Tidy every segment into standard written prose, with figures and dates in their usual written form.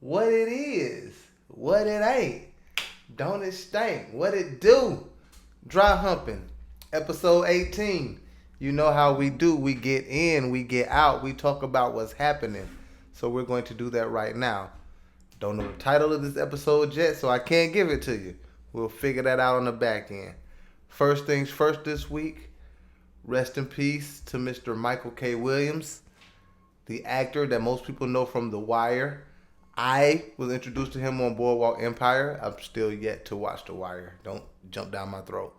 What it is, what it ain't. Don't it stink? What it do? Dry Humpin', episode 18. You know how we do. We get in, we get out, we talk about what's happening. So we're going to do that right now. Don't know the title of this episode yet, so I can't give it to you. We'll figure that out on the back end. First things first this week, rest in peace to Mr. Michael K. Williams, the actor that most people know from The Wire. I was introduced to him on Boardwalk Empire. I'm still yet to watch The Wire. Don't jump down my throat.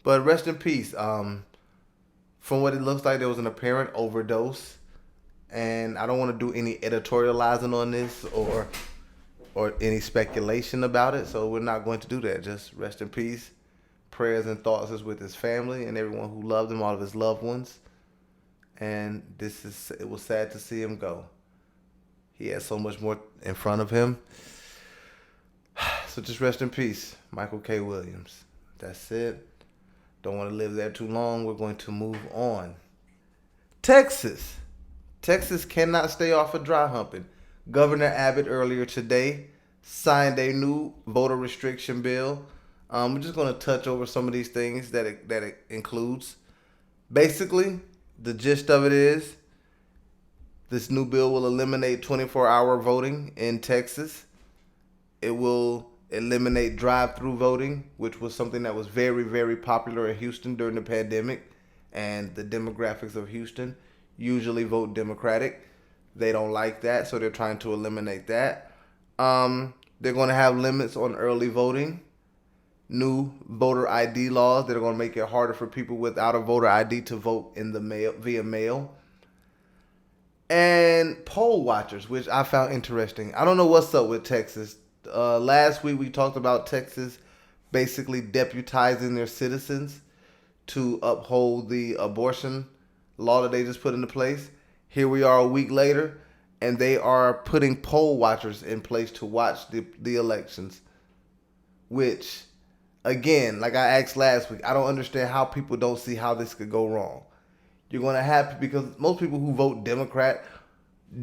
But rest in peace. From what it looks like, there was an apparent overdose, and I don't want to do any editorializing on this or any speculation about it. So we're not going to do that. Just rest in peace. Prayers and thoughts is with his family and everyone who loved him, all of his loved ones. And it was sad to see him go. He had so much more in front of him. So just rest in peace, Michael K. Williams. That's it. Don't want to live there too long. We're going to move on. Texas. Texas cannot stay off of dry humping. Governor Abbott earlier today signed a new voter restriction bill. We're just going to touch over some of these things that it includes. Basically, the gist of it is this new bill will eliminate 24-hour voting in Texas. It will eliminate drive-through voting, which was something that was very, very popular in Houston during the pandemic. And the demographics of Houston usually vote Democratic. They don't like that, so they're trying to eliminate that. They're going to have limits on early voting. New voter ID laws that are going to make it harder for people without a voter ID to vote in the mail via mail. And poll watchers, which I found interesting. I don't know what's up with Texas. Last week we talked about Texas basically deputizing their citizens to uphold the abortion law that they just put into place. Here we are a week later, and they are putting poll watchers in place to watch the elections. Which, again, like I asked last week, I don't understand how people don't see how this could go wrong. You're going to have, because most people who vote Democrat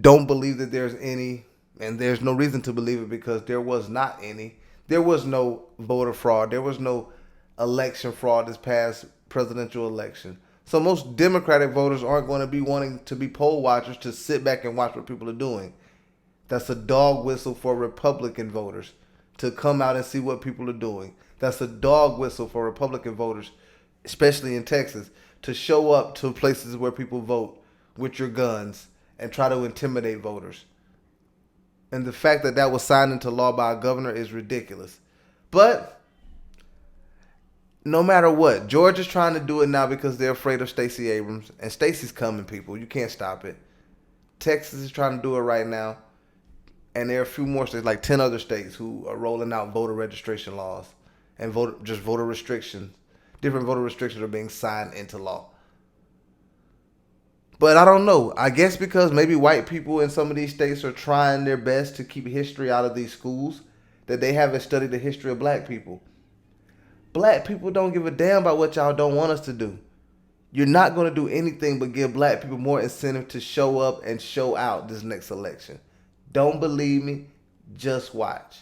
don't believe that there's any, and there's no reason to believe it because there was not any. There was no voter fraud. There was no election fraud this past presidential election. So most Democratic voters aren't going to be wanting to be poll watchers to sit back and watch what people are doing. That's a dog whistle for Republican voters to come out and see what people are doing. That's a dog whistle for Republican voters, especially in Texas, to show up to places where people vote with your guns and try to intimidate voters. And the fact that that was signed into law by a governor is ridiculous. But no matter what, Georgia's trying to do it now because they're afraid of Stacey Abrams. And Stacey's coming, people. You can't stop it. Texas is trying to do it right now. And there are a few more states, like 10 other states, who are rolling out voter registration laws and voter restrictions. Different voter restrictions are being signed into law. But I don't know. I guess because maybe white people in some of these states are trying their best to keep history out of these schools, that they haven't studied the history of black people. Black people don't give a damn about what y'all don't want us to do. You're not going to do anything but give black people more incentive to show up and show out this next election. Don't believe me? Just watch.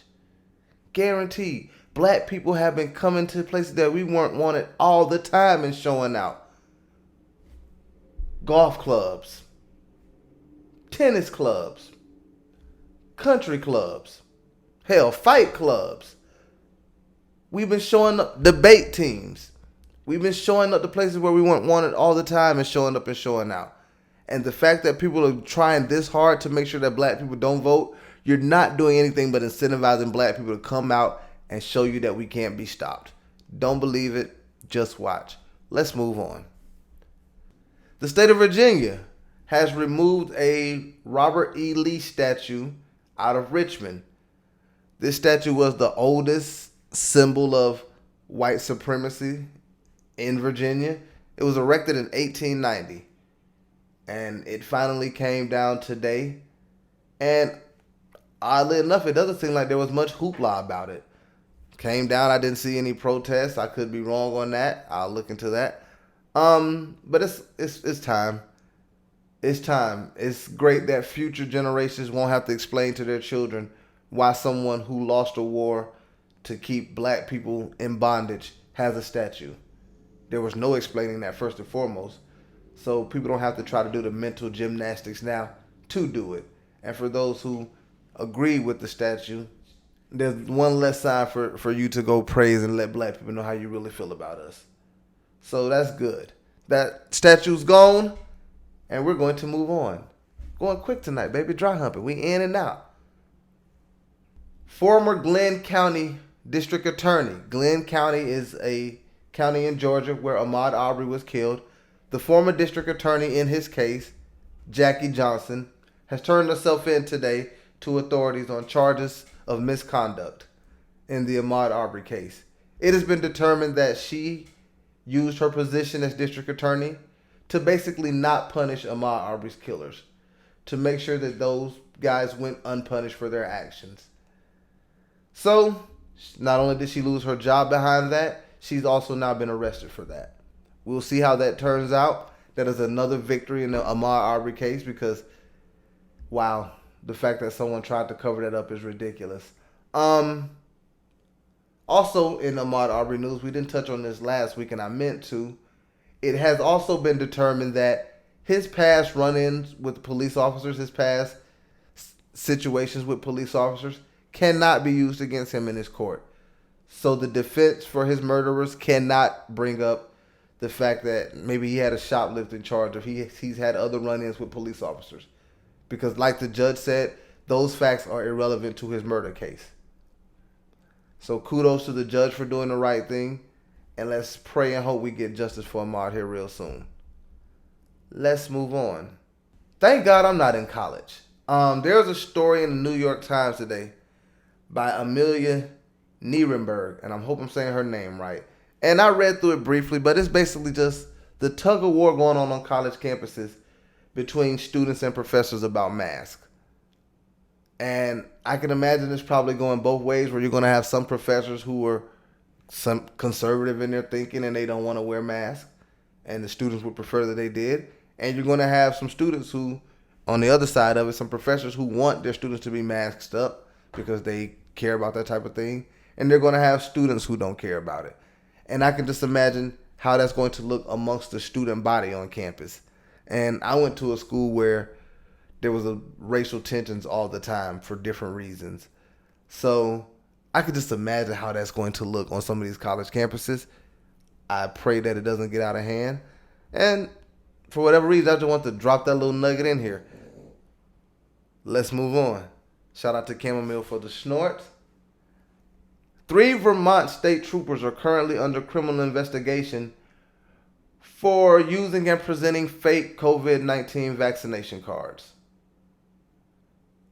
Guaranteed. Black people have been coming to places that we weren't wanted all the time and showing out. Golf clubs, tennis clubs, country clubs, hell, fight clubs. We've been showing up debate teams. We've been showing up to places where we weren't wanted all the time and showing up and showing out. And the fact that people are trying this hard to make sure that black people don't vote, you're not doing anything but incentivizing black people to come out and show you that we can't be stopped. Don't believe it. Just watch. Let's move on. The state of Virginia has removed a Robert E. Lee statue out of Richmond. This statue was the oldest symbol of white supremacy in Virginia. It was erected in 1890. And it finally came down today. And oddly enough, it doesn't seem like there was much hoopla about it. Came down. I didn't see any protests. I could be wrong on that. I'll look into that. But it's time. It's time. It's great that future generations won't have to explain to their children why someone who lost a war to keep black people in bondage has a statue. There was no explaining that first and foremost. So people don't have to try to do the mental gymnastics now to do it. And for those who agree with the statue, there's one less sign for you to go praise and let black people know how you really feel about us. So that's good. That statue's gone, and we're going to move on. Going quick tonight, baby. Dry humping. We in and out. Former Glenn County District Attorney. Glenn County is a county in Georgia where Ahmaud Aubrey was killed. The former district attorney in his case, Jackie Johnson, has turned herself in today to authorities on charges of misconduct in the Ahmaud Aubrey case. It has been determined that she used her position as district attorney to basically not punish Ahmaud Aubrey's killers, to make sure that those guys went unpunished for their actions. So, not only did she lose her job behind that, she's also now been arrested for that. We'll see how that turns out. That is another victory in the Ahmaud Aubrey case because, wow, the fact that someone tried to cover that up is ridiculous. Also in Ahmaud Aubrey news, we didn't touch on this last week and I meant to. It has also been determined that his past run-ins with police officers, his past situations with police officers cannot be used against him in his court. So the defense for his murderers cannot bring up the fact that maybe he had a shoplifting charge or he's had other run-ins with police officers. Because like the judge said, those facts are irrelevant to his murder case. So kudos to the judge for doing the right thing. And let's pray and hope we get justice for Ahmaud here real soon. Let's move on. Thank God I'm not in college. There's a story in the New York Times today by Amelia Nierenberg, and I hope I'm saying her name right. And I read through it briefly, but it's basically just the tug of war going on college campuses between students and professors about masks. And I can imagine it's probably going both ways, where you're going to have some professors who are some conservative in their thinking and they don't want to wear masks, and the students would prefer that they did. And you're going to have some students who, on the other side of it, some professors who want their students to be masked up because they care about that type of thing. And they're going to have students who don't care about it. And I can just imagine how that's going to look amongst the student body on campus. And I went to a school where there was racial tensions all the time for different reasons. So I could just imagine how that's going to look on some of these college campuses. I pray that it doesn't get out of hand. And for whatever reason, I just want to drop that little nugget in here. Let's move on. Shout out to Chamomile for the snort. 3 Vermont state troopers are currently under criminal investigation for using and presenting fake COVID-19 vaccination cards.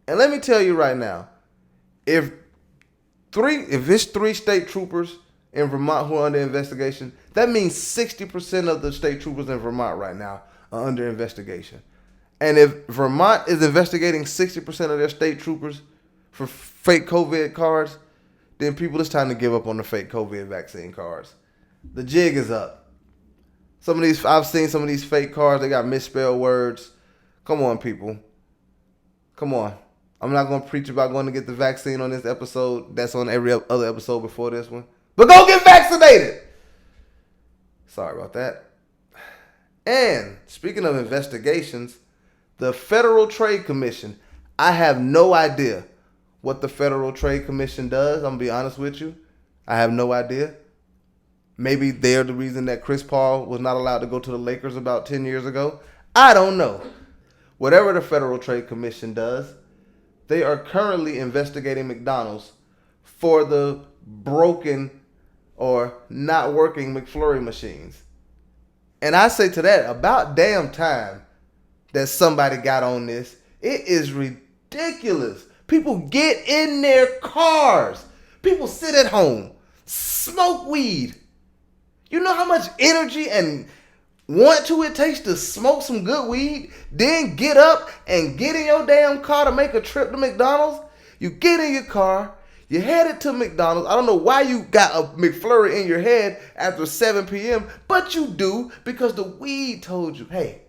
And let me tell you right now, if it's 3 state troopers in Vermont who are under investigation, that means 60% of the state troopers in Vermont right now are under investigation. And if Vermont is investigating 60% of their state troopers for fake COVID cards, then people, it's time to give up on the fake COVID vaccine cards. The jig is up. I've seen some of these fake cards, they got misspelled words. Come on, people. Come on. I'm not going to preach about going to get the vaccine on this episode. That's on every other episode before this one. But go get vaccinated! Sorry about that. And speaking of investigations, the Federal Trade Commission. I have no idea what the Federal Trade Commission does. I'm going to be honest with you. I have no idea. Maybe they're the reason that Chris Paul was not allowed to go to the Lakers about 10 years ago. I don't know. Whatever the Federal Trade Commission does, they are currently investigating McDonald's for the broken or not working McFlurry machines. And I say to that, about damn time that somebody got on this. It is ridiculous. People get in their cars. People sit at home, smoke weed. You know how much energy and want to it takes to smoke some good weed, then get up and get in your damn car to make a trip to McDonald's? You get in your car, you headed to McDonald's. I don't know why you got a McFlurry in your head after 7 p.m., but you do because the weed told you, hey,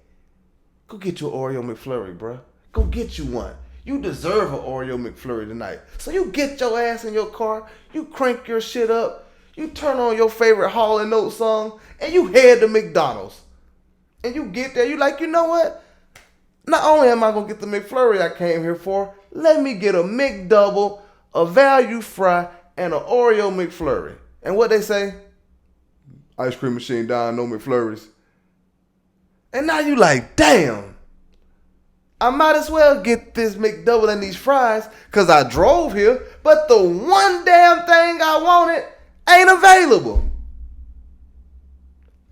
Go get you an Oreo McFlurry, bruh. Go get you one. You deserve an Oreo McFlurry tonight. So you get your ass in your car, you crank your shit up, you turn on your favorite Hall & Oates song, and you head to McDonald's. And you get there, you like, you know what? Not only am I going to get the McFlurry I came here for, let me get a McDouble, a value fry, and an Oreo McFlurry. And what they say? Ice cream machine down, no McFlurries. And now you like, damn, I might as well get this McDouble and these fries because I drove here, but the one damn thing I wanted ain't available.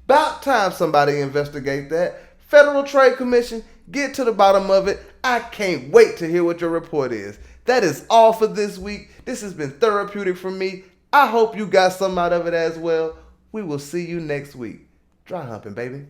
About time somebody investigate that. Federal Trade Commission, get to the bottom of it. I can't wait to hear what your report is. That is all for this week. This has been therapeutic for me. I hope you got something out of it as well. We will see you next week. Dry humping, baby.